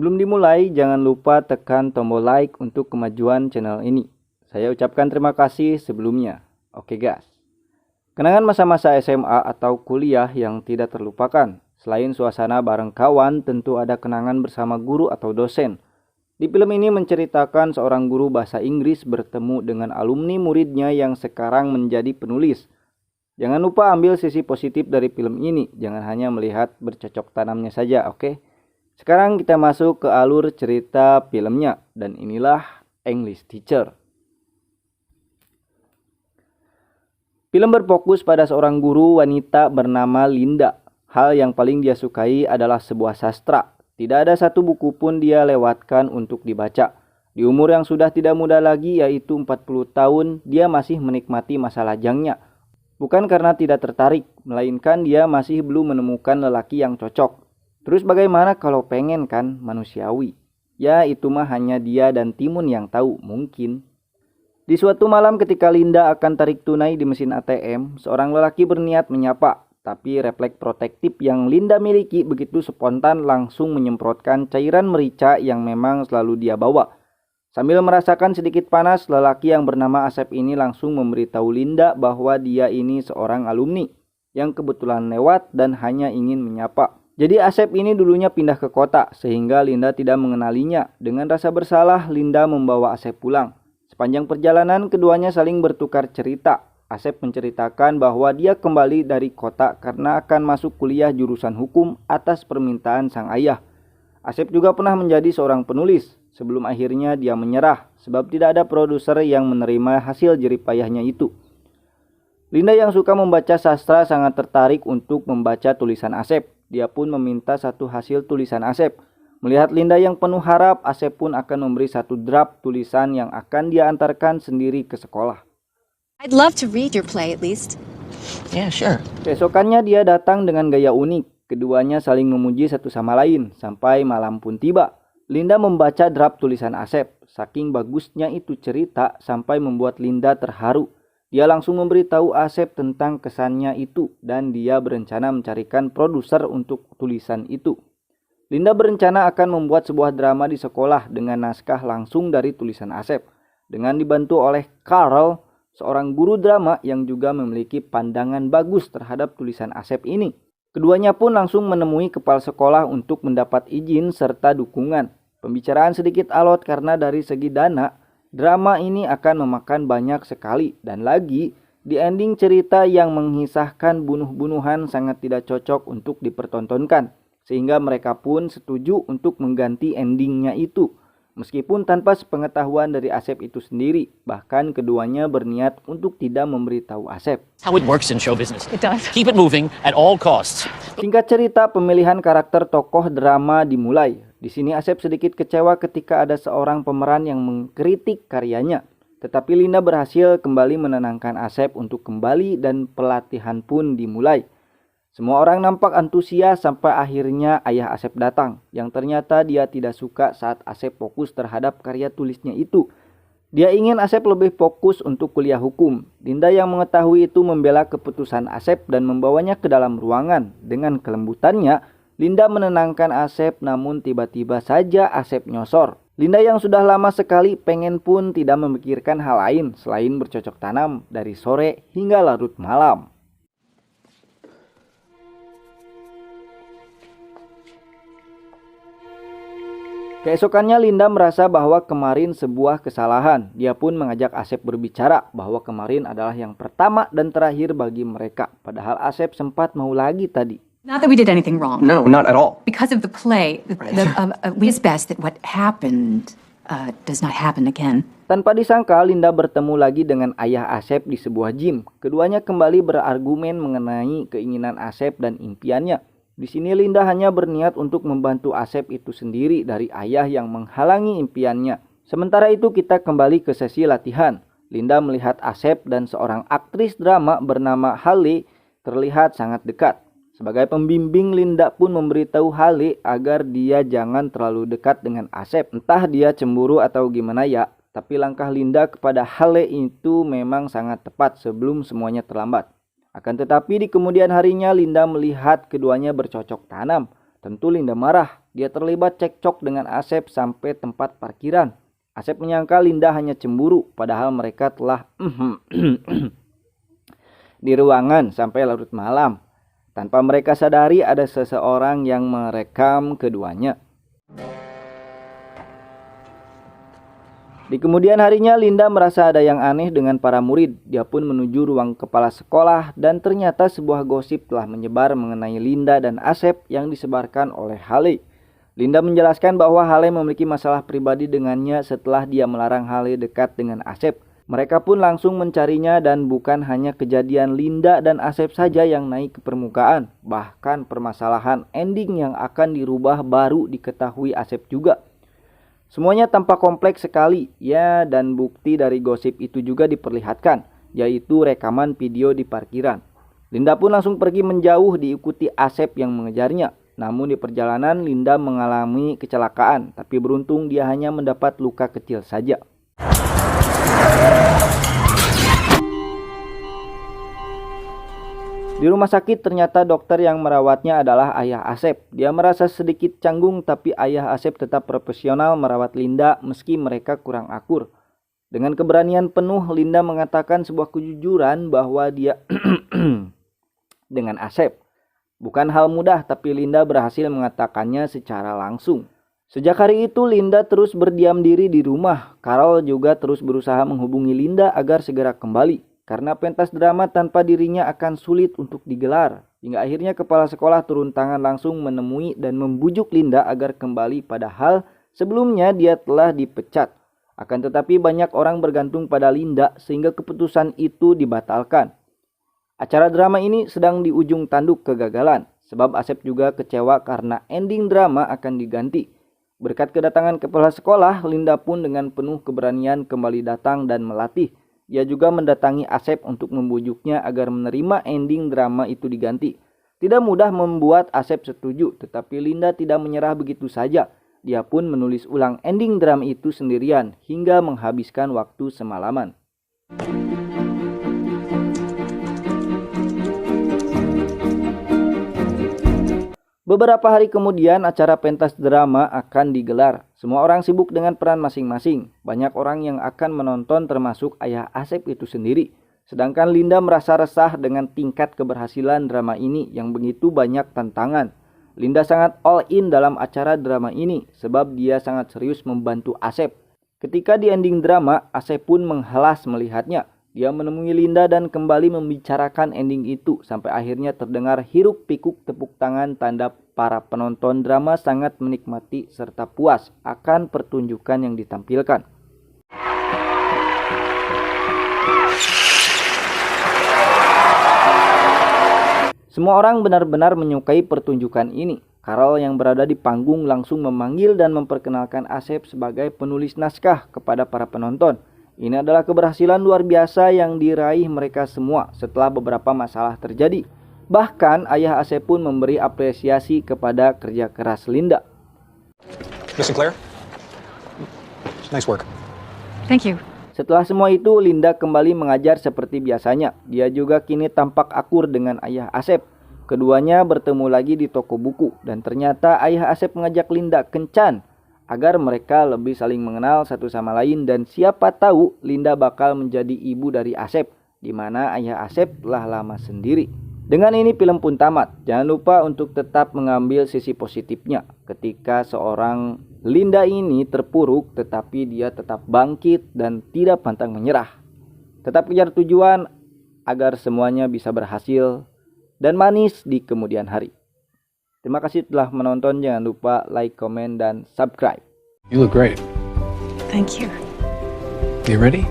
Sebelum dimulai, jangan lupa tekan tombol like untuk kemajuan channel ini. Saya ucapkan terima kasih sebelumnya. Oke guys. Kenangan masa-masa SMA atau kuliah yang tidak terlupakan. Selain suasana bareng kawan, tentu ada kenangan bersama guru atau dosen. Di film ini menceritakan seorang guru bahasa Inggris bertemu dengan alumni muridnya yang sekarang menjadi penulis. Jangan lupa ambil sisi positif dari film ini. Jangan hanya melihat bercocok tanamnya saja, oke? Sekarang kita masuk ke alur cerita filmnya. Dan inilah English Teacher. Film berfokus pada seorang guru wanita bernama Linda. Hal yang paling dia sukai adalah sebuah sastra. Tidak ada satu buku pun dia lewatkan untuk dibaca. Di umur yang sudah tidak muda lagi yaitu 40 tahun, dia masih menikmati masa lajangnya. Bukan karena tidak tertarik, melainkan dia masih belum menemukan lelaki yang cocok. Terus bagaimana kalau pengen kan, manusiawi? Ya itu mah hanya dia dan Timun yang tahu, mungkin. Di suatu malam ketika Linda akan tarik tunai di mesin ATM, seorang lelaki berniat menyapa. Tapi refleks protektif yang Linda miliki begitu spontan langsung menyemprotkan cairan merica yang memang selalu dia bawa. Sambil merasakan sedikit panas, lelaki yang bernama Asep ini langsung memberitahu Linda bahwa dia ini seorang alumni yang kebetulan lewat dan hanya ingin menyapa. Jadi Asep ini dulunya pindah ke kota sehingga Linda tidak mengenalinya. Dengan rasa bersalah, Linda membawa Asep pulang. Sepanjang perjalanan keduanya saling bertukar cerita. Asep menceritakan bahwa dia kembali dari kota karena akan masuk kuliah jurusan hukum atas permintaan sang ayah. Asep juga pernah menjadi seorang penulis sebelum akhirnya dia menyerah sebab tidak ada produser yang menerima hasil jerih payahnya itu. Linda yang suka membaca sastra sangat tertarik untuk membaca tulisan Asep. Dia pun meminta satu hasil tulisan Asep. Melihat Linda yang penuh harap, Asep pun akan memberi satu draft tulisan yang akan dia antarkan sendiri ke sekolah. I'd love to read your play at least. Yeah, sure. Keesokannya dia datang dengan gaya unik. Keduanya saling memuji satu sama lain sampai malam pun tiba. Linda membaca draft tulisan Asep. Saking bagusnya itu cerita sampai membuat Linda terharu. Dia langsung memberitahu Asep tentang kesannya itu dan dia berencana mencarikan produser untuk tulisan itu. Linda berencana akan membuat sebuah drama di sekolah dengan naskah langsung dari tulisan Asep. Dengan dibantu oleh Carl, seorang guru drama yang juga memiliki pandangan bagus terhadap tulisan Asep ini. Keduanya pun langsung menemui kepala sekolah untuk mendapat izin serta dukungan. Pembicaraan sedikit alot karena dari segi dana, drama ini akan memakan banyak sekali. Dan lagi, di ending cerita yang mengisahkan bunuh-bunuhan sangat tidak cocok untuk dipertontonkan. Sehingga mereka pun setuju untuk mengganti endingnya itu. Meskipun tanpa sepengetahuan dari Asep itu sendiri. Bahkan keduanya berniat untuk tidak memberitahu Asep. How it works in show business. It does. Keep it moving at all costs. Singkat cerita, pemilihan karakter tokoh drama dimulai. Di sini Asep sedikit kecewa ketika ada seorang pemeran yang mengkritik karyanya. Tetapi Linda berhasil kembali menenangkan Asep untuk kembali dan pelatihan pun dimulai. Semua orang nampak antusias sampai akhirnya ayah Asep datang. Yang ternyata dia tidak suka saat Asep fokus terhadap karya tulisnya itu. Dia ingin Asep lebih fokus untuk kuliah hukum. Linda yang mengetahui itu membela keputusan Asep dan membawanya ke dalam ruangan. Dengan kelembutannya, Linda menenangkan Asep namun tiba-tiba saja Asep nyosor. Linda yang sudah lama sekali pengen pun tidak memikirkan hal lain selain bercocok tanam dari sore hingga larut malam. Keesokannya Linda merasa bahwa kemarin sebuah kesalahan. Dia pun mengajak Asep berbicara bahwa kemarin adalah yang pertama dan terakhir bagi mereka. Padahal Asep sempat mau lagi tadi. Not that we did anything wrong. No, not at all. Because of the play, it's best that what happened does not happen again. Tanpa disangka, Linda bertemu lagi dengan ayah Asep di sebuah gym. Keduanya kembali berargumen mengenai keinginan Asep dan impiannya. Di sini Linda hanya berniat untuk membantu Asep itu sendiri dari ayah yang menghalangi impiannya. Sementara itu kita kembali ke sesi latihan. Linda melihat Asep dan seorang aktris drama bernama Halle terlihat sangat dekat. Sebagai pembimbing, Linda pun memberitahu Halle agar dia jangan terlalu dekat dengan Asep. Entah dia cemburu atau gimana ya, tapi langkah Linda kepada Halle itu memang sangat tepat sebelum semuanya terlambat. Akan tetapi di kemudian harinya Linda melihat keduanya bercocok tanam. Tentu Linda marah. Dia terlibat cekcok dengan Asep sampai tempat parkiran. Asep menyangka Linda hanya cemburu, padahal mereka telah di ruangan sampai larut malam. Tanpa mereka sadari ada seseorang yang merekam keduanya. Di kemudian harinya Linda merasa ada yang aneh dengan para murid. Dia pun menuju ruang kepala sekolah dan ternyata sebuah gosip telah menyebar mengenai Linda dan Asep yang disebarkan oleh Hale. Linda menjelaskan bahwa Hale memiliki masalah pribadi dengannya setelah dia melarang Hale dekat dengan Asep. Mereka pun langsung mencarinya dan bukan hanya kejadian Linda dan Asep saja yang naik ke permukaan. Bahkan permasalahan ending yang akan dirubah baru diketahui Asep juga. Semuanya tampak kompleks sekali, ya, dan bukti dari gosip itu juga diperlihatkan, yaitu rekaman video di parkiran. Linda pun langsung pergi menjauh diikuti Asep yang mengejarnya. Namun di perjalanan Linda mengalami kecelakaan, tapi beruntung dia hanya mendapat luka kecil saja. Di rumah sakit ternyata dokter yang merawatnya adalah ayah Asep. Dia merasa sedikit canggung tapi ayah Asep tetap profesional merawat Linda meski mereka kurang akur. Dengan keberanian penuh Linda mengatakan sebuah kejujuran bahwa dia dengan Asep. Bukan hal mudah tapi Linda berhasil mengatakannya secara langsung. Sejak hari itu Linda terus berdiam diri di rumah. Carol juga terus berusaha menghubungi Linda agar segera kembali. Karena pentas drama tanpa dirinya akan sulit untuk digelar. Hingga akhirnya kepala sekolah turun tangan langsung menemui dan membujuk Linda agar kembali padahal sebelumnya dia telah dipecat. Akan tetapi banyak orang bergantung pada Linda sehingga keputusan itu dibatalkan. Acara drama ini sedang di ujung tanduk kegagalan. Sebab Asep juga kecewa karena ending drama akan diganti. Berkat kedatangan kepala sekolah, Linda pun dengan penuh keberanian kembali datang dan melatih. Ia juga mendatangi Asep untuk membujuknya agar menerima ending drama itu diganti. Tidak mudah membuat Asep setuju, tetapi Linda tidak menyerah begitu saja. Dia pun menulis ulang ending drama itu sendirian hingga menghabiskan waktu semalaman. Beberapa hari kemudian acara pentas drama akan digelar. Semua orang sibuk dengan peran masing-masing. Banyak orang yang akan menonton termasuk ayah Asep itu sendiri. Sedangkan Linda merasa resah dengan tingkat keberhasilan drama ini yang begitu banyak tantangan. Linda sangat all in dalam acara drama ini sebab dia sangat serius membantu Asep. Ketika di ending drama, Asep pun menghelas melihatnya. Dia menemui Linda dan kembali membicarakan ending itu sampai akhirnya terdengar hiruk pikuk tepuk tangan tanda para penonton drama sangat menikmati serta puas akan pertunjukan yang ditampilkan. Semua orang benar-benar menyukai pertunjukan ini. Carol yang berada di panggung langsung memanggil dan memperkenalkan Asep sebagai penulis naskah kepada para penonton. Ini adalah keberhasilan luar biasa yang diraih mereka semua setelah beberapa masalah terjadi. Bahkan ayah Asep pun memberi apresiasi kepada kerja keras Linda. Miss Sinclair, nice work. Thank you. Setelah semua itu, Linda kembali mengajar seperti biasanya. Dia juga kini tampak akur dengan ayah Asep. Keduanya bertemu lagi di toko buku dan ternyata ayah Asep mengajak Linda kencan agar mereka lebih saling mengenal satu sama lain dan siapa tahu Linda bakal menjadi ibu dari Asep, di mana ayah Asep telah lama sendiri. Dengan ini film pun tamat. Jangan lupa untuk tetap mengambil sisi positifnya ketika seorang Linda ini terpuruk tetapi dia tetap bangkit dan tidak pantang menyerah. Tetap kejar tujuan agar semuanya bisa berhasil dan manis di kemudian hari. Terima kasih telah menonton. Jangan lupa like, comment, dan subscribe. You look great. Thank you. You ready?